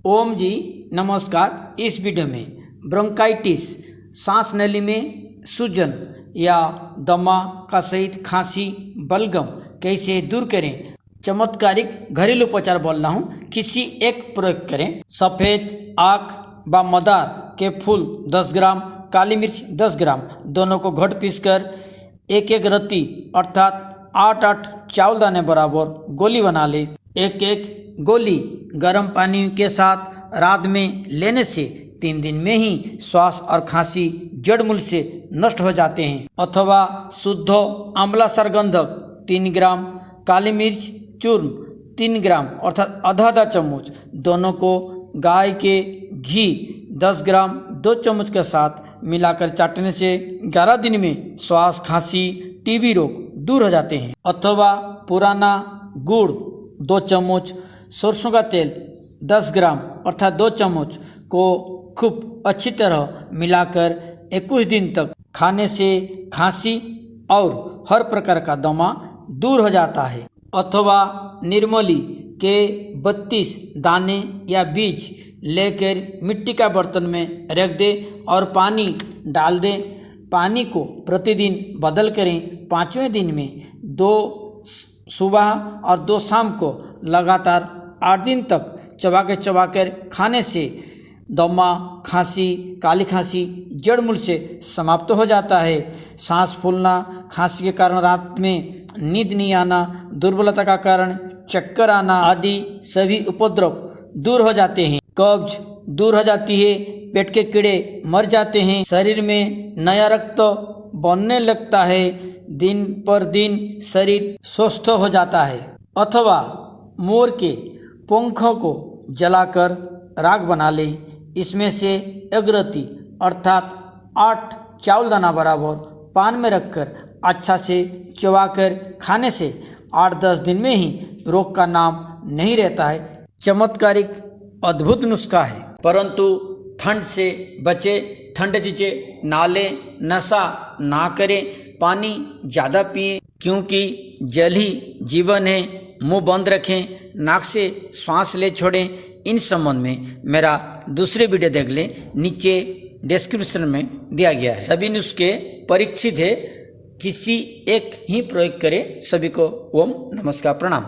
ओम जी नमस्कार। इस वीडियो में ब्रोंकाइटिस सांस नली में सूजन या दमा का सहित खांसी बलगम कैसे दूर करें, चमत्कारिक घरेलू उपचार बोल रहा हूँ। किसी एक प्रयोग करें। सफ़ेद आँख व मदार के फूल 10 ग्राम, काली मिर्च 10 ग्राम, दोनों को घोट पीसकर एक एक रत्ती अर्थात 8-8 चावल दाने बराबर गोली बना ले। एक एक गोली गर्म पानी के साथ रात में लेने से 3 दिन में ही श्वास और खांसी जड़ मूल से नष्ट हो जाते हैं। अथवा शुद्ध आंवला सरगंधक 3 ग्राम, काली मिर्च चूर्ण 3 ग्राम अर्थात आधा चम्मच, दोनों को गाय के घी 10 ग्राम 2 चम्मच के साथ मिलाकर चाटने से 11 दिन में श्वास, खांसी, टीबी रोग दूर हो जाते हैं। अथवा पुराना गुड़ 2 चम्मच, सरसों का तेल 10 ग्राम अर्थात 2 चम्मच को खूब अच्छी तरह मिलाकर 21 दिन तक खाने से खांसी और हर प्रकार का दमा दूर हो जाता है। अथवा निर्मली के 32 दाने या बीज लेकर मिट्टी का बर्तन में रख दे और पानी डाल दें। पानी को प्रतिदिन बदल करें। 5वें दिन में 2 सुबह और 2 शाम को लगातार 8 दिन तक चबाकर खाने से दमा, खांसी, काली खांसी जड़ मूल से समाप्त हो जाता है। सांस फूलना, खांसी के कारण रात में नींद नहीं आना, दुर्बलता का कारण चक्कर आना आदि सभी उपद्रव दूर हो जाते हैं। कब्ज दूर हो जाती है, पेट के कीड़े मर जाते हैं, शरीर में नया रक्त बनने लगता है, दिन पर दिन शरीर स्वस्थ हो जाता है। अथवा मोर के पंखों को जलाकर राख बना लें। इसमें से अगरती अर्थात 8 चावल दाना बराबर पान में रखकर अच्छा से चबाकर खाने से 8-10 दिन में ही रोग का नाम नहीं रहता है। चमत्कारिक अद्भुत नुस्खा है, परंतु ठंड से बचे, ठंड चीज़ें ना लें, नशा ना करें, पानी ज़्यादा पिएं क्योंकि जल ही जीवन है। मुंह बंद रखें, नाक से श्वास ले छोड़ें। इन संबंध में मेरा दूसरे वीडियो देख लें, नीचे डिस्क्रिप्शन में दिया गया है। सभी नुस्खे परीक्षित है, किसी एक ही प्रयोग करें। सभी को ओम नमस्कार, प्रणाम।